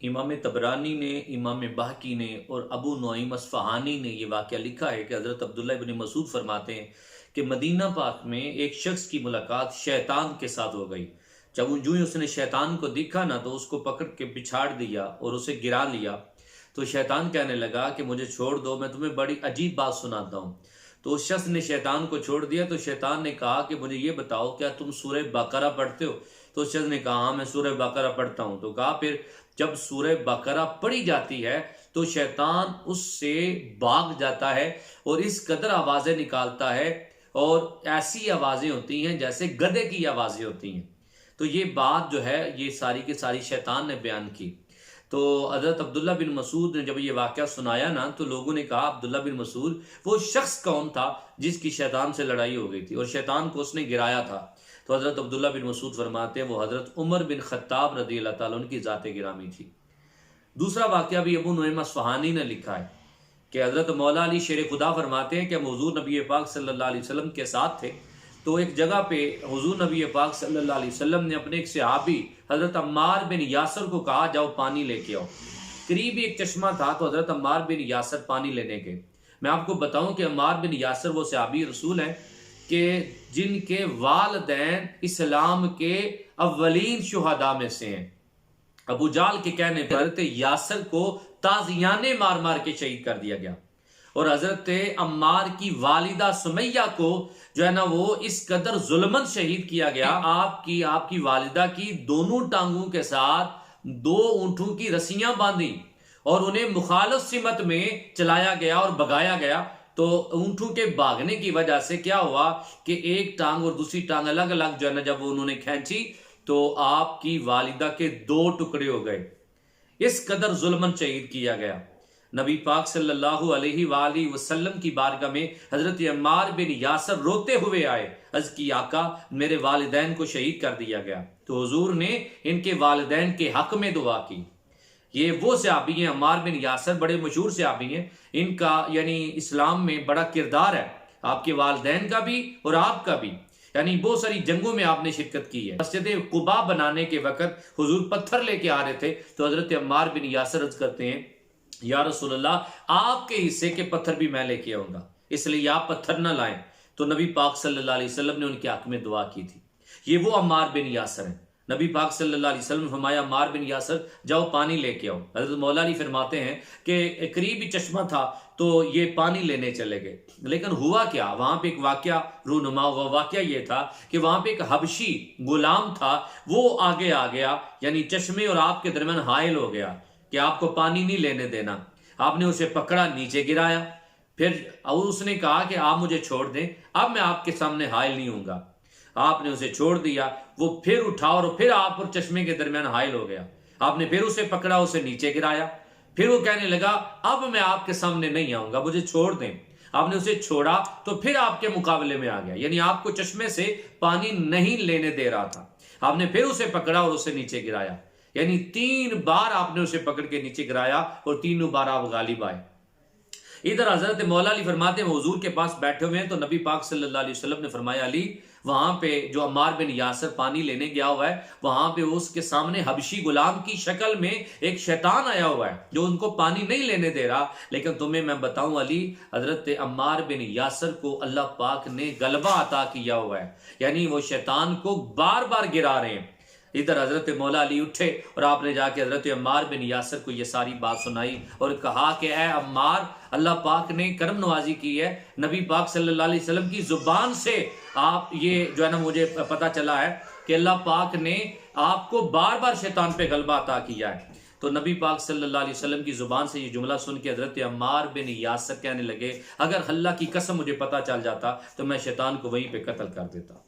इमाम तबरानी ने, इमाम बहकी ने और अबू नुईम अस्फ़हानी ने यह वाक़या लिखा है कि हज़रत अब्दुल्ला इब्न मसूद फरमाते हैं कि मदीना पाक में एक शख्स की मुलाकात शैतान के साथ हो गई। जब जो ही उसने शैतान को देखा ना तो उसको पकड़ के पिछाड़ दिया और उसे गिरा लिया। तो शैतान कहने लगा कि मुझे छोड़ दो, मैं तुम्हें बड़ी अजीब बात सुनाता हूँ। तो उस शख्स ने शैतान को छोड़ दिया। तो शैतान ने कहा कि मुझे ये बताओ, क्या तुम सूरह बकरा पढ़ते हो? तो उस शख्स ने कहा हाँ, मैं सूरह बकरा पढ़ता हूँ। तो कहा फिर जब सूरह बकरा पढ़ी जाती है तो शैतान उससे भाग जाता है और इस कदर आवाज़ें निकालता है, और ऐसी आवाज़ें होती हैं जैसे गधे की आवाज़ें होती हैं। तो ये बात जो है ये सारी की सारी शैतान ने बयान की। तो हज़रत अब्दुल्ला बिन मसूद ने जब ये वाक़या सुनाया ना तो लोगों ने कहा अब्दुल्ला बिन मसूद वो शख्स कौन था जिसकी शैतान से लड़ाई हो गई थी और शैतान को उसने गिराया था? तो हज़रत अब्दुल्ला बिन मसूद फरमाते हैं वो हज़रत उमर बिन ख़त्ताब रज़ी अल्लाह ताला उनकी ज़ात गिरामी थी। दूसरा वाक़या भी अबू नुईम अस्फ़हानी ने लिखा है कि हज़रत मौला अली शेर खुदा फरमाते हैं कि हम हुज़ूर नबी पाक सल्लल्लाहु अलैहि वसल्लम के साथ थे। तो एक जगह पे हुज़ूर नबी पाक सल्लल्लाहु अलैहि वसल्लम ने अपने एक सहाबी हज़रत अम्मार बिन यासर को कहा जाओ पानी लेके आओ। करीब एक चश्मा था तो हज़रत अम्मार बिन यासर पानी लेने गए। मैं आपको बताऊं कि अम्मार बिन यासर वो सहाबी रसूल हैं कि जिनके वालिदैन इस्लाम के अव्वलीन शुहदा में से हैं। अबू जाल के कहने पर हज़रत यासर को ताज़ियाने मार मार के शहीद कर दिया गया और हज़रत अम्मार की वालिदा सुमैया को जो है ना वो इस कदर जुल्मन शहीद किया गया। आपकी वालिदा की दोनों टांगों के साथ 2 ऊंटों की रस्सियां बांधी और उन्हें मुखालिफ सिमत में चलाया गया और भगाया गया। तो ऊंटों के भागने की वजह से क्या हुआ कि एक टांग और दूसरी टांग अलग अलग जो है ना जब उन्होंने खींची तो आपकी वालिदा के 2 टुकड़े हो गए। इस कदर जुल्मन शहीद किया गया। नबी पाक सल्लल्लाहु अलैहि वसल्लम की बारगाह में हजरत अम्मार बिन यासर रोते हुए आए, अर्ज़ की आका मेरे वालिदैन को शहीद कर दिया गया। तो हुजूर ने इनके वालिदैन के हक में दुआ की। ये वो सहाबी हैं अम्मार बिन यासर, बड़े मशहूर सहाबी हैं। इनका यानी इस्लाम में बड़ा किरदार है, आपके वालिदैन का भी और आपका भी। यानी बहुत सारी जंगों में आपने शिरकत की है। मस्जिद कुबा बनाने के वक्त हुजूर पत्थर लेके आ रहे थे तो हजरत अम्मार बिन यासर अर्ज करते हैं या रसूलल्लाह आपके हिस्से के पत्थर भी मैं लेके आऊंगा, इसलिए आप पत्थर ना लाएं। तो नबी पाक सल्लल्लाहु अलैहि वसल्लम ने उनके हक में दुआ की थी। ये वो अम्मार बिन यासर हैं। नबी पाक सल्लल्लाहु अलैहि वसल्लम फरमाया अम्मार बिन यासर जाओ पानी लेके आओ। हज़रत मौला अली फरमाते हैं कि करीब ही चश्मा था तो ये पानी लेने चले गए। लेकिन हुआ क्या, वहां पे एक वाकया रूनुमा हुआ। वाकया ये था कि वहां पे एक हबशी गुलाम था, वो आगे आ गया, यानी चश्मे और आपके दरमियान हायल हो गया कि आपको पानी नहीं लेने देना। आपने उसे पकड़ा, नीचे गिराया, फिर उसने कहा कि आप मुझे छोड़ दें, अब मैं आपके सामने हायल नहीं हूंगा। आपने उसे छोड़ दिया, वो फिर उठा और फिर आप और चश्मे के दरमियान हायल हो गया। आपने फिर उसे पकड़ा, उसे नीचे गिराया, फिर वो कहने लगा अब मैं आपके सामने नहीं आऊंगा, मुझे छोड़ दें। आपने उसे छोड़ा तो फिर आपके मुकाबले में आ गया, यानी आपको चश्मे से पानी नहीं लेने दे रहा था। आपने फिर उसे पकड़ा और उसे नीचे गिराया, यानी 3 बार आपने उसे पकड़ के नीचे गिराया और तीनों बार आप गालिब आए। इधर हजरत मौला अली फरमाते हैं हुजूर के पास बैठे हुए हैं तो नबी पाक सल्लल्लाहु अलैहि वसल्लम ने फरमाया अली वहां पे जो अम्मार बिन यासर पानी लेने गया हुआ है वहां पे उसके सामने हबशी गुलाम की शक्ल में एक शैतान आया हुआ है जो उनको पानी नहीं लेने दे रहा। लेकिन तुम्हें मैं बताऊं अली, हजरत अम्मार बिन यासर को अल्लाह पाक ने गलबा अता किया हुआ है, यानी वो शैतान को बार बार गिरा रहे हैं। इधर हजरत मौला अली उठे और आपने जाके हजरत अम्मार बिन यासर को ये सारी बात सुनाई और कहा कि ए अम्मार, अल्लाह पाक ने करम नवाजी की है, नबी पाक सल्लल्लाहु अलैहि वसल्लम की जुबान से आप ये जो है ना मुझे पता चला है कि अल्लाह पाक ने आपको बार बार शैतान पे गलबा अता किया है। तो नबी पाक सल्लल्लाहु अलैहि वसल्लम की जुबान से ये जुमला सुन के हजरत अम्मार बिन यासर कहने लगे अगर अल्लाह की कसम मुझे पता चल जाता तो मैं शैतान को वहीं पे कत्ल कर देता।